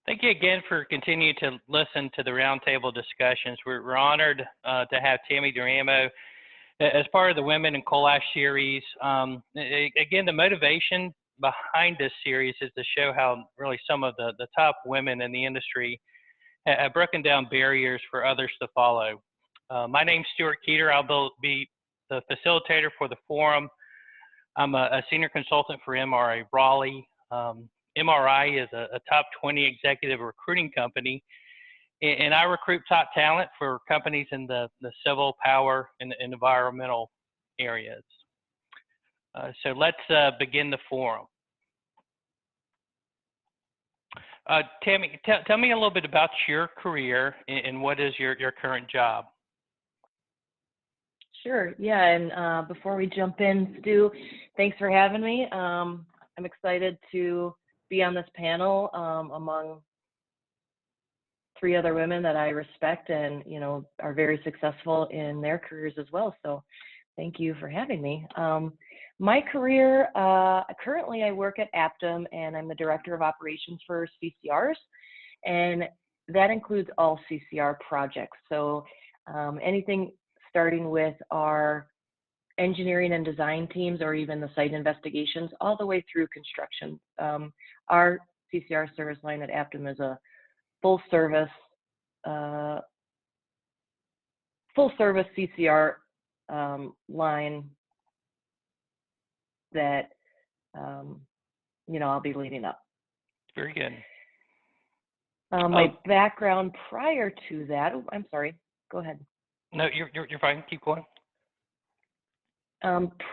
Thank you again for continuing to listen to the roundtable discussions. We're honored to have Tammy DeRamo as part of the Women in Coal Ash series. Again, the motivation behind this series is to show how really some of the top women in the industry have broken down barriers for others to follow. My name's Stuart Keeter. I'll be the facilitator for the forum. I'm a senior consultant for MRA Raleigh. MRI is a top 20 executive recruiting company, and I recruit top talent for companies in the civil, power, and environmental areas. So let's begin the forum. Tammy, tell me a little bit about your career and what is your current job? Sure, yeah, and before we jump in, Stu, thanks for having me. I'm excited to be on this panel among three other women that I respect and, are very successful in their careers as well. So thank you for having me. My career, currently I work at Aptum and I'm the Director of Operations for CCRs, and that includes all CCR projects. So anything starting with our engineering and design teams or even the site investigations all the way through construction. Our CCR service line at Aptum is a full service CCR line that I'll be leading up. Very good. My background prior to that, I'm sorry, go ahead. No, you're fine. Keep going.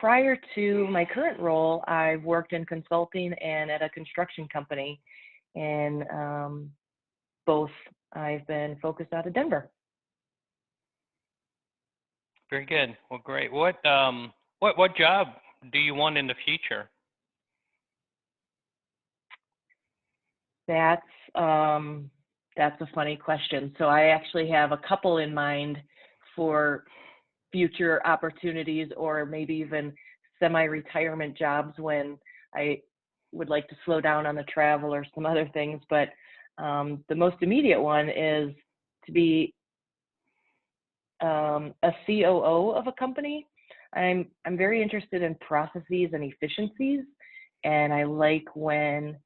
Prior to my current role, I've worked in consulting and at a construction company, and both I've been focused out of Denver. Very good. Well, great. What job do you want in the future? That's a funny question. So I actually have a couple in mind for future opportunities, or maybe even semi-retirement jobs when I would like to slow down on the travel or some other things. But the most immediate one is to be a COO of a company. I'm very interested in processes and efficiencies, and I like when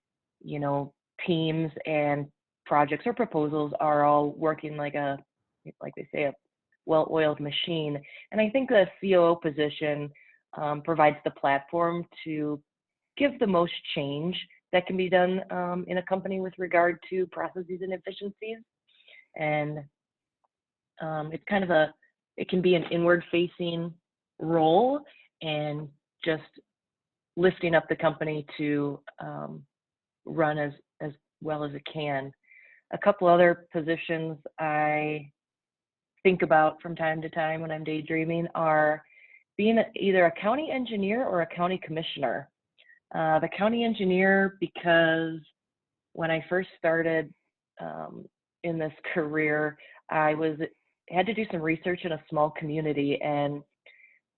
teams and projects or proposals are all working like they say, a well-oiled machine. And I think the COO position provides the platform to give the most change that can be done in a company with regard to processes and efficiencies. And it's kind of it can be an inward-facing role and just lifting up the company to run as well as it can. A couple other positions I think about from time to time when I'm daydreaming are being either a county engineer or a county commissioner. The county engineer, because when I first started in this career, I had to do some research in a small community and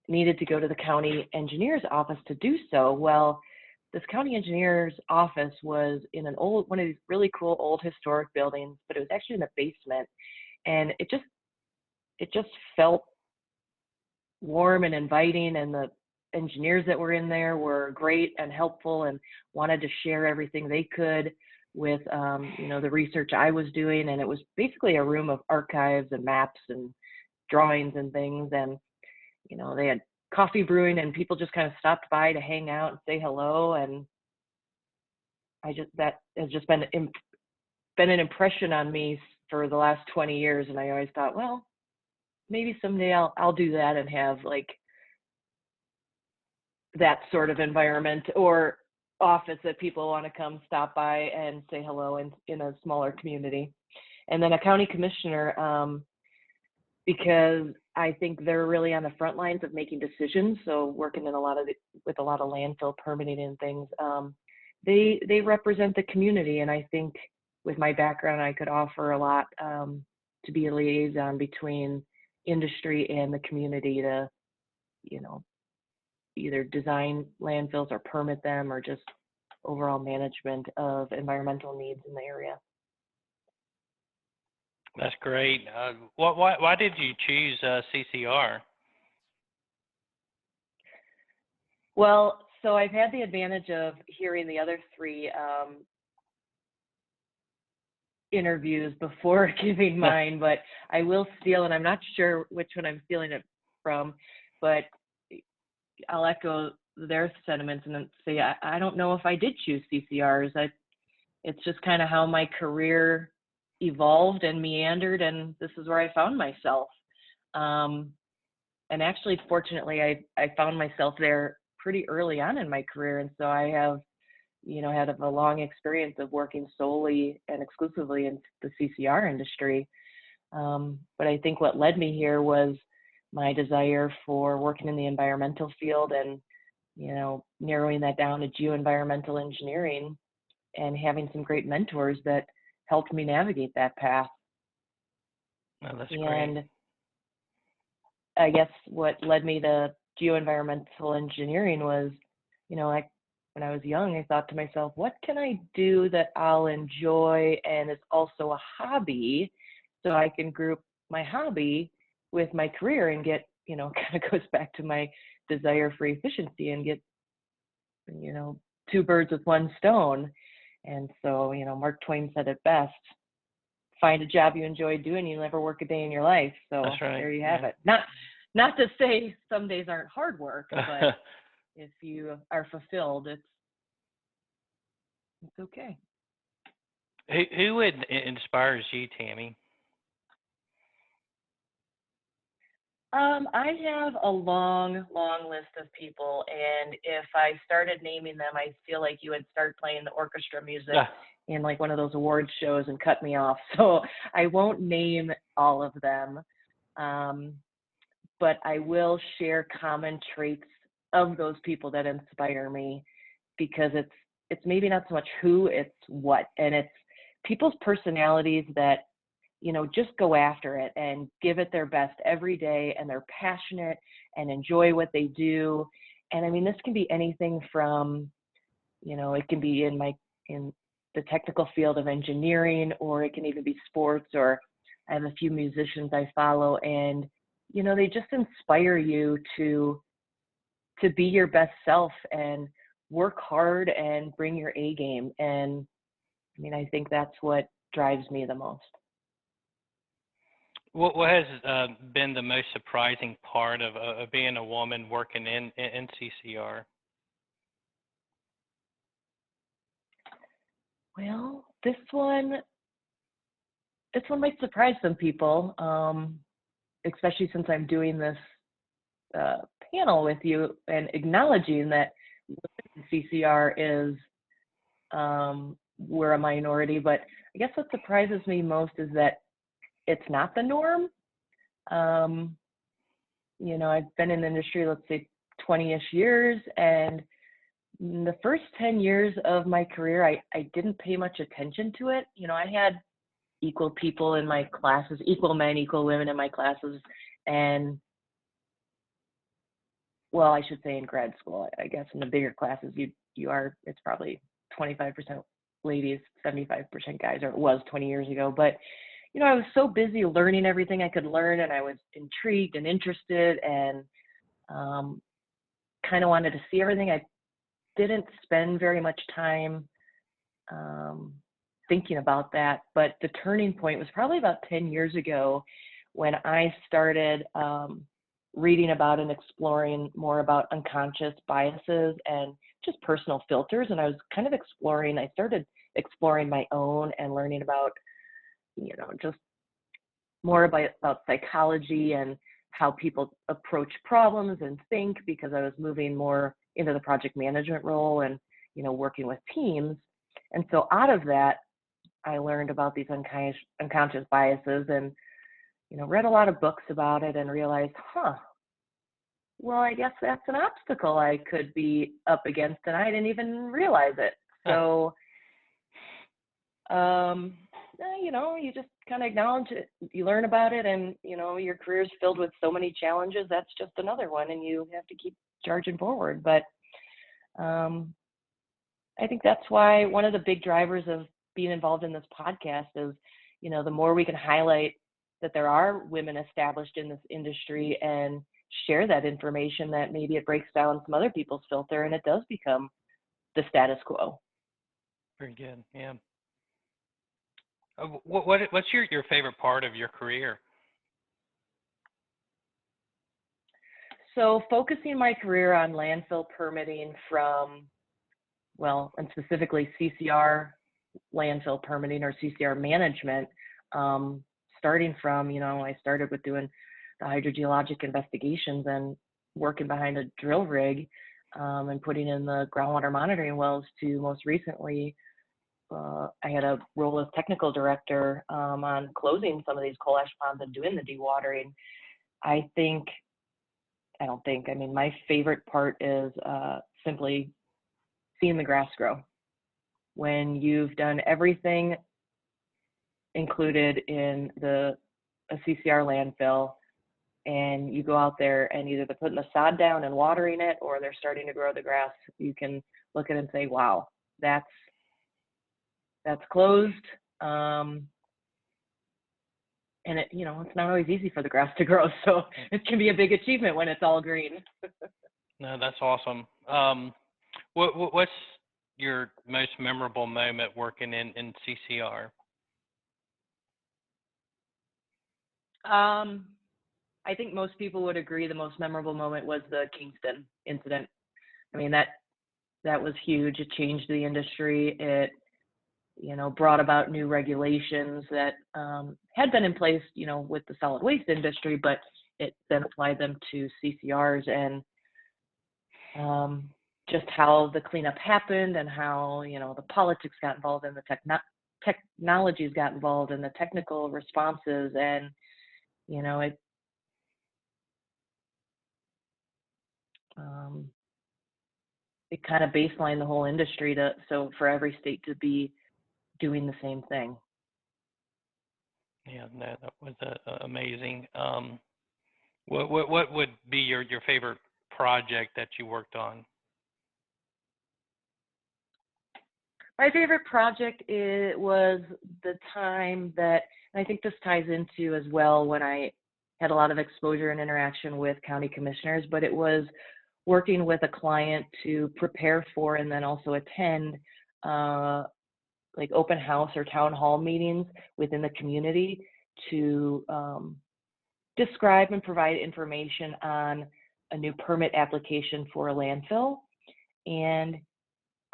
needed to go to the county engineer's office to do so. Well, this county engineer's office was in one of these really cool old historic buildings, but it was actually in the basement, and it just felt warm and inviting, and the engineers that were in there were great and helpful and wanted to share everything they could with the research I was doing. And it was basically a room of archives and maps and drawings and things, and they had coffee brewing and people just kind of stopped by to hang out and say hello. And that has just been an impression on me for the last 20 years. And I always thought, well, maybe someday I'll do that and have like that sort of environment or office that people want to come stop by and say hello in a smaller community. And then a county commissioner, because I think they're really on the front lines of making decisions. So working with a lot of landfill permitting and things, they represent the community. And I think with my background, I could offer a lot to be a liaison between industry and the community to, either design landfills or permit them, or just overall management of environmental needs in the area. That's great. Why did you choose CCR? Well, so I've had the advantage of hearing the other three interviews before giving mine, but I will steal, and I'm not sure which one I'm stealing it from, but I'll echo their sentiments and say I don't know if I did choose CCRs. It's just kind of how my career evolved and meandered, and this is where I found myself. And actually, fortunately, I found myself there pretty early on in my career, and so I have, had a long experience of working solely and exclusively in the CCR industry. But I think what led me here was my desire for working in the environmental field and, narrowing that down to geoenvironmental engineering and having some great mentors that helped me navigate that path. Oh, that's And great. I guess what led me to geoenvironmental engineering was, like when I was young, I thought to myself, what can I do that I'll enjoy and is also a hobby, so I can group my hobby with my career and get, kind of goes back to my desire for efficiency and get, two birds with one stone. And so, Mark Twain said it best: find a job you enjoy doing, you'll never work a day in your life. So That's right. there you have Yeah. it. Not to say some days aren't hard work, but if you are fulfilled, it's okay. Who inspires you, Tammy? I have a long, long list of people, and if I started naming them, I feel like you would start playing the orchestra music Ah, in like one of those awards shows and cut me off. So I won't name all of them, um, but I will share common traits of those people that inspire me, because it's maybe not so much who, it's what, and it's people's personalities that, just go after it and give it their best every day, and they're passionate and enjoy what they do. And I mean, this can be anything from, it can be in the technical field of engineering, or it can even be sports, or I have a few musicians I follow, and, they just inspire you to be your best self and work hard and bring your A game. And I mean, I think that's what drives me the most. what has been the most surprising part of being a woman working in CCR? Well, this one might surprise some people, especially since I'm doing this uh, panel with you and acknowledging that CCR is, we're a minority. But I guess what surprises me most is that it's not the norm. Um, I've been in the industry, let's say 20-ish years, and in the first 10 years of my career, I didn't pay much attention to it. I had equal people in my classes, equal men, equal women in my classes, and, well, I should say in grad school. I guess in the bigger classes, it's probably 25% ladies, 75% guys, or it was 20 years ago. But I was so busy learning everything I could learn, and I was intrigued and interested, and kind of wanted to see everything. I didn't spend very much time um, thinking about that. But the turning point was probably about 10 years ago, when I started reading about and exploring more about unconscious biases and just personal filters. And I started exploring my own and learning about, just more about psychology and how people approach problems and think, because I was moving more into the project management role and, working with teams. And so out of that, I learned about these unconscious biases, and, read a lot of books about it, and realized, well, I guess that's an obstacle I could be up against, and I didn't even realize it. Huh. So, you just kind of acknowledge it, you learn about it, and, your career is filled with so many challenges. That's just another one, and you have to keep charging forward. But I think that's why one of the big drivers of being involved in this podcast is, the more we can highlight that there are women established in this industry and share that information, that maybe it breaks down some other people's filter and it does become the status quo. Very good. Yeah. What's your favorite part of your career? So focusing my career on landfill permitting and specifically CCR landfill permitting or CCR management, starting from, I started with doing the hydrogeologic investigations and working behind a drill rig, and putting in the groundwater monitoring wells, to most recently, I had a role as technical director on closing some of these coal ash ponds and doing the dewatering. My favorite part is simply seeing the grass grow. When you've done everything included in a CCR landfill, and you go out there and either they're putting the sod down and watering it, or they're starting to grow the grass, you can look at it and say, wow, that's closed. And it's not always easy for the grass to grow, so it can be a big achievement when it's all green. No, that's awesome. What's your most memorable moment working in CCR? I think most people would agree the most memorable moment was the Kingston incident. I mean, that was huge. It changed the industry. It, brought about new regulations that had been in place, with the solid waste industry, but it then applied them to CCRs, and just how the cleanup happened, and how, the politics got involved, and the technologies got involved, and the technical responses, and, it kind of baselined the whole industry so for every state to be doing the same thing. Yeah, that was amazing. What would be your favorite project that you worked on? My favorite project was the time that, and I think this ties into as well when I had a lot of exposure and interaction with county commissioners, but it was working with a client to prepare for and then also attend like open house or town hall meetings within the community to describe and provide information on a new permit application for a landfill. And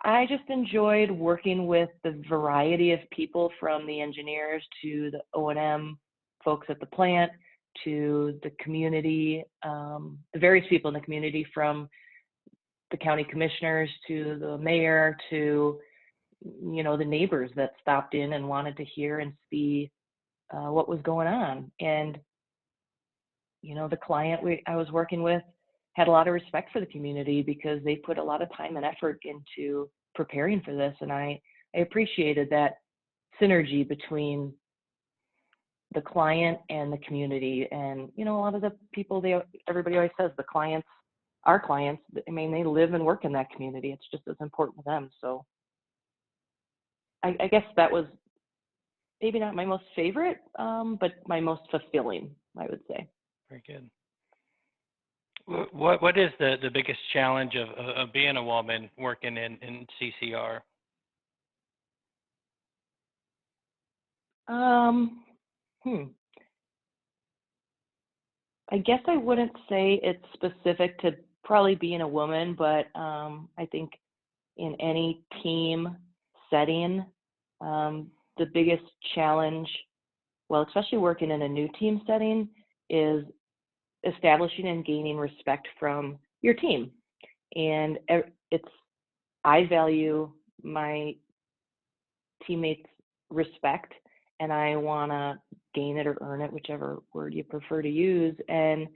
I just enjoyed working with the variety of people, from the engineers to the O&M folks at the plant to the community, the various people in the community, from the county commissioners to the mayor to, the neighbors that stopped in and wanted to hear and see what was going on. And, the client I was working with had a lot of respect for the community because they put a lot of time and effort into preparing for this. And I appreciated that synergy between the client and the community. And, a lot of the people, everybody always says our clients, they live and work in that community. It's just as important to them. So I guess that was maybe not my most favorite, but my most fulfilling, I would say. Very good. What is the biggest challenge of being a woman working in CCR? I guess I wouldn't say it's specific to probably being a woman, but I think in any team setting, the biggest challenge, well, especially working in a new team setting, is establishing and gaining respect from your team. And I value my teammates' respect, and I want to gain it or earn it, whichever word you prefer to use. And,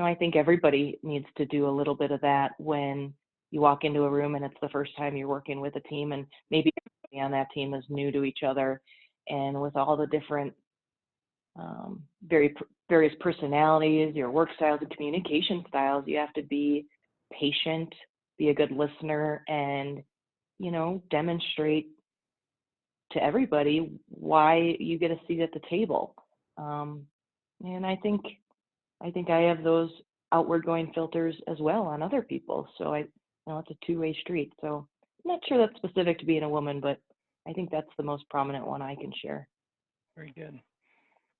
I think everybody needs to do a little bit of that when you walk into a room and it's the first time you're working with a team, and maybe everybody on that team is new to each other. And with all the different various personalities, your work styles and communication styles, you have to be patient, be a good listener, and, demonstrate to everybody why you get a seat at the table. And I think I have those outward going filters as well on other people. So it's a two-way street. So I'm not sure that's specific to being a woman, but I think that's the most prominent one I can share. Very good.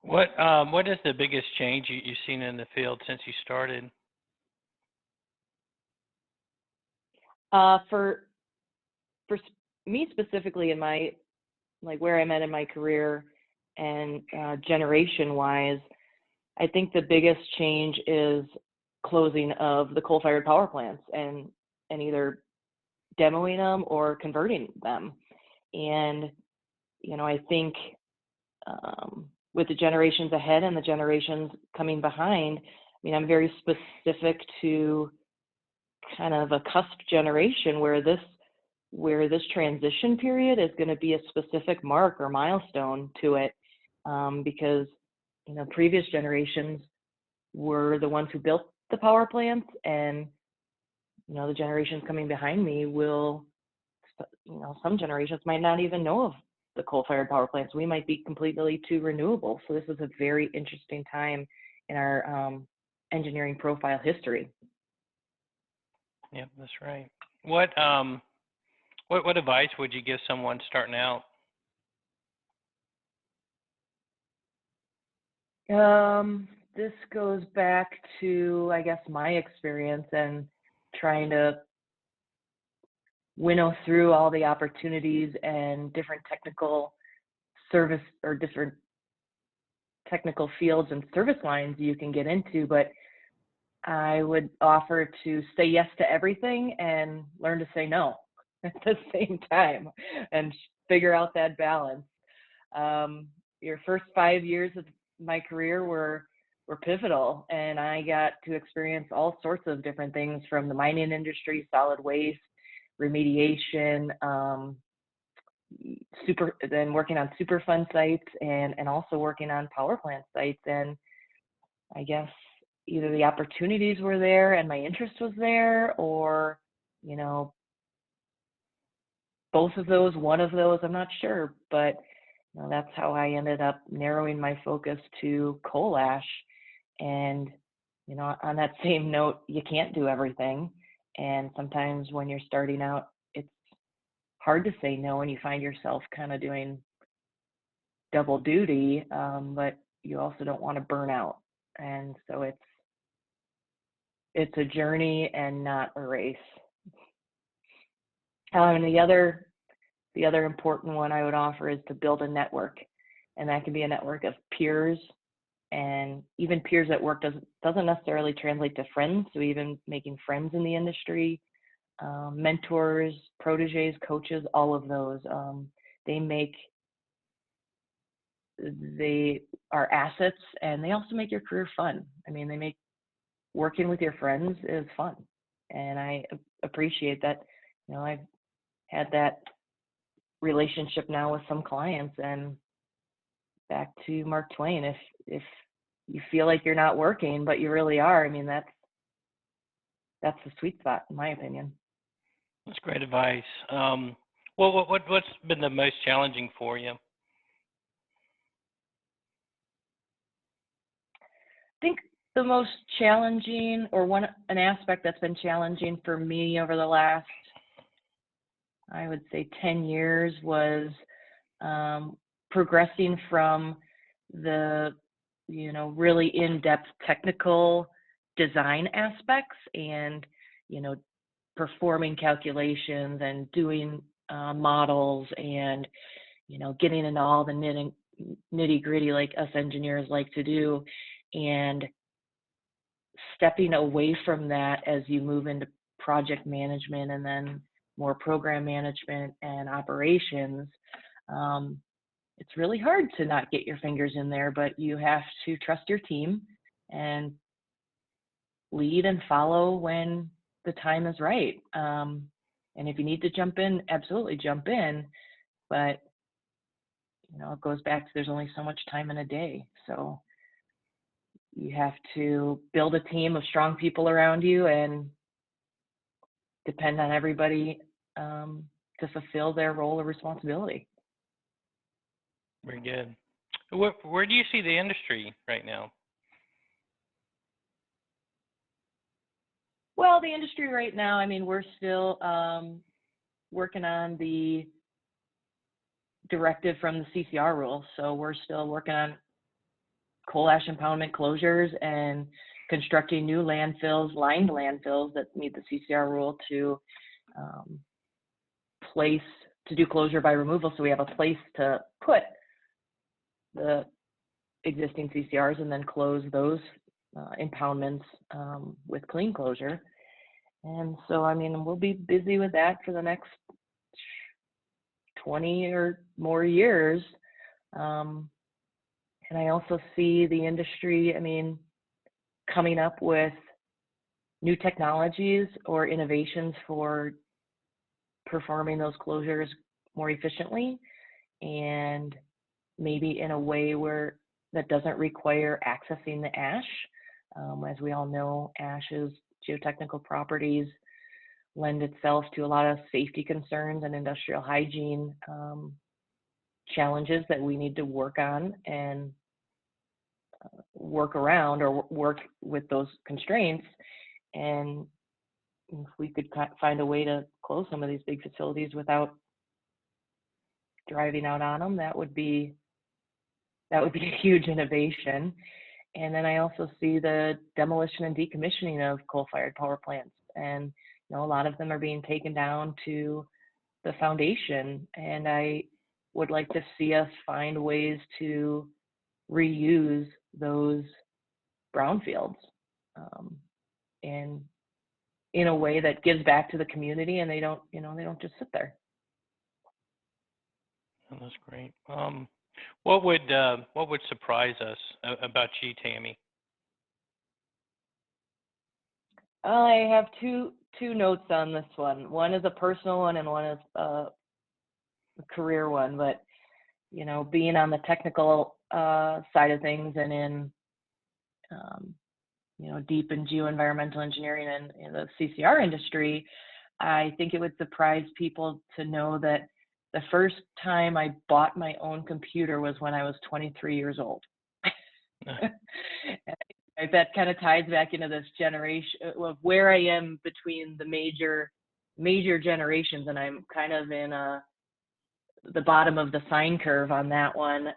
What is the biggest change you've seen in the field since you started? For me specifically in my, like where I'm at in my career and generation wise, I think the biggest change is closing of the coal-fired power plants and either demoing them or converting them. And, I think with the generations ahead and the generations coming behind, I'm very specific to kind of a cusp generation where this transition period is going to be a specific mark or milestone to it, because previous generations were the ones who built the power plants, and the generations coming behind me will, some generations might not even know of the coal-fired power plants. We might be completely too renewable. So this is a very interesting time in our engineering profile history. Yeah, that's right. What advice would you give someone starting out? This goes back to, I guess, my experience and trying to winnow through all the opportunities and different technical service or different technical fields and service lines you can get into. But I would offer to say yes to everything and learn to say no at the same time and figure out that balance. Your first 5 years of my career were pivotal, and I got to experience all sorts of different things from the mining industry, solid waste, remediation, then working on Superfund sites and also working on power plant sites. And I guess either the opportunities were there and my interest was there, or, both of those, one of those, I'm not sure. But that's how I ended up narrowing my focus to coal ash. And, on that same note, you can't do everything. And sometimes when you're starting out, it's hard to say no, and you find yourself kind of doing double duty, but you also don't want to burn out. And so it's a journey and not a race. And the other important one I would offer is to build a network, and that can be a network of peers, and even peers at work doesn't necessarily translate to friends. So even making friends in the industry, mentors, proteges, coaches, all of those, they are assets, and they also make your career fun. They make working with your friends is fun, and I appreciate that. I've had that relationship now with some clients. And back to Mark Twain, if you feel like you're not working but you really are, that's the sweet spot, in my opinion. That's great advice. What's been the most challenging for you? I think the most challenging, or an aspect that's been challenging for me over the last, I would say 10 years, was progressing from the, really in-depth technical design aspects and, performing calculations and doing models and, getting into all the nitty gritty like us engineers like to do, and stepping away from that as you move into project management and then more program management and operations. It's really hard to not get your fingers in there, but you have to trust your team and lead and follow when the time is right. And if you need to jump in, absolutely jump in. But, it goes back to there's only so much time in a day. So you have to build a team of strong people around you and depend on everybody to fulfill their role or responsibility. Very good. Where do you see the industry right now? Well, the industry right now, I mean, we're still working on the directive from the CCR rule. So we're still working on coal ash impoundment closures and constructing new landfills, lined landfills that meet the CCR rule to place to do closure by removal. So we have a place to put the existing CCRs and then close those impoundments with clean closure. And so, I mean, we'll be busy with that for the next 20 or more years. And I also see the industry, I mean, coming up with new technologies or innovations for performing those closures more efficiently and maybe in a way where that doesn't require accessing the ash. As we all know, ash's geotechnical properties lend itself to a lot of safety concerns and industrial hygiene challenges that we need to work on and work around or work with those constraints. And if we could find a way to close some of these big facilities without driving out on them, that would be a huge innovation. And then I also see the demolition and decommissioning of coal-fired power plants. And you know, a lot of them are being taken down to the foundation. And I would like to see us find ways to reuse those brownfields and in a way that gives back to the community, and they don't just sit there. Oh, that's great. What would surprise us about you, Tammy? I have two notes on this one. One is a personal one, and one is a career one. But you know, being on the technical side of things and in you know, deep in geoenvironmental engineering and in the CCR industry, I think it would surprise people to know that the first time I bought my own computer was when I was 23 years old. That kind of ties back into this generation of where I am between the major generations, and I'm kind of in the bottom of the sine curve on that one,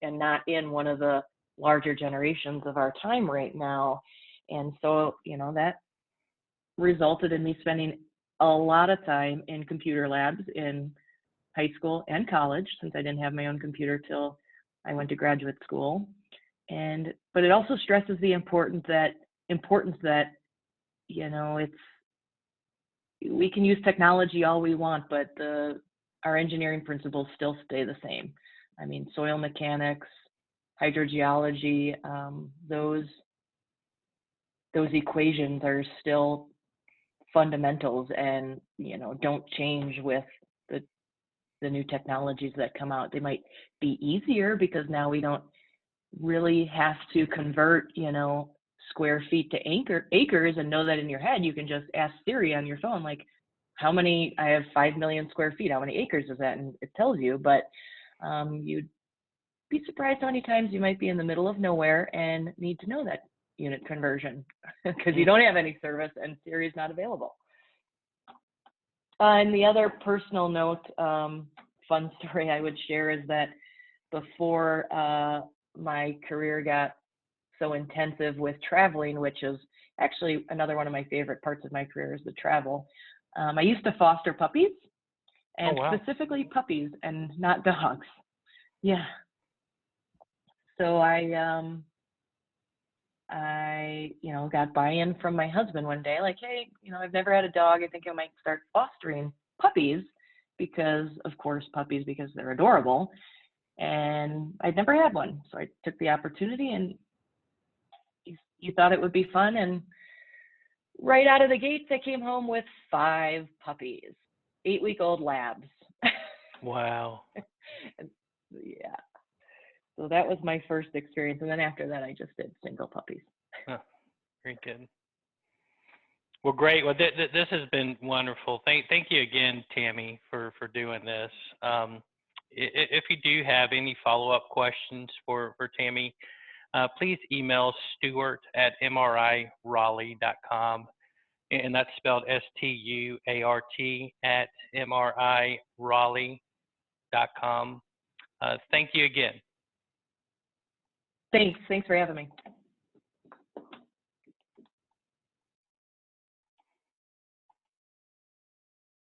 and not in one of the larger generations of our time right now. And so, you know, that resulted in me spending a lot of time in computer labs in high school and college, since I didn't have my own computer till I went to graduate school. But it also stresses the importance that you know, we can use technology all we want, but our engineering principles still stay the same. I mean, soil mechanics, hydrogeology, those equations are still fundamentals, and you know, don't change with the new technologies that come out. They might be easier because now we don't really have to convert, you know, square feet to acres and know that in your head. You can just ask Siri on your phone, like, how many, I have 5 million square feet, how many acres is that? And it tells you. But you'd be surprised how many times you might be in the middle of nowhere and need to know that unit conversion because you don't have any service and Siri is not available. And the other personal note, fun story I would share is that before my career got so intensive with traveling, which is actually another one of my favorite parts of my career is the travel. I used to foster puppies, and specifically puppies and not dogs. Yeah. So I you know, got buy-in from my husband one day, like, hey, you know, I've never had a dog. I think I might start fostering puppies because, of course, puppies, because they're adorable. And I'd never had one. So I took the opportunity, and he thought it would be fun. And right out of the gates, I came home with 5 puppies, 8-week-old labs. Wow. Yeah. So that was my first experience. And then after that, I just did single puppies. Oh, very good. Well, great. Well, this has been wonderful. Thank you again, Tammy, for doing this. If you do have any follow-up questions for Tammy, please email stuart@mriraleigh.com, and that's spelled STUART@mriraleigh.com. Thank you again. Thanks for having me.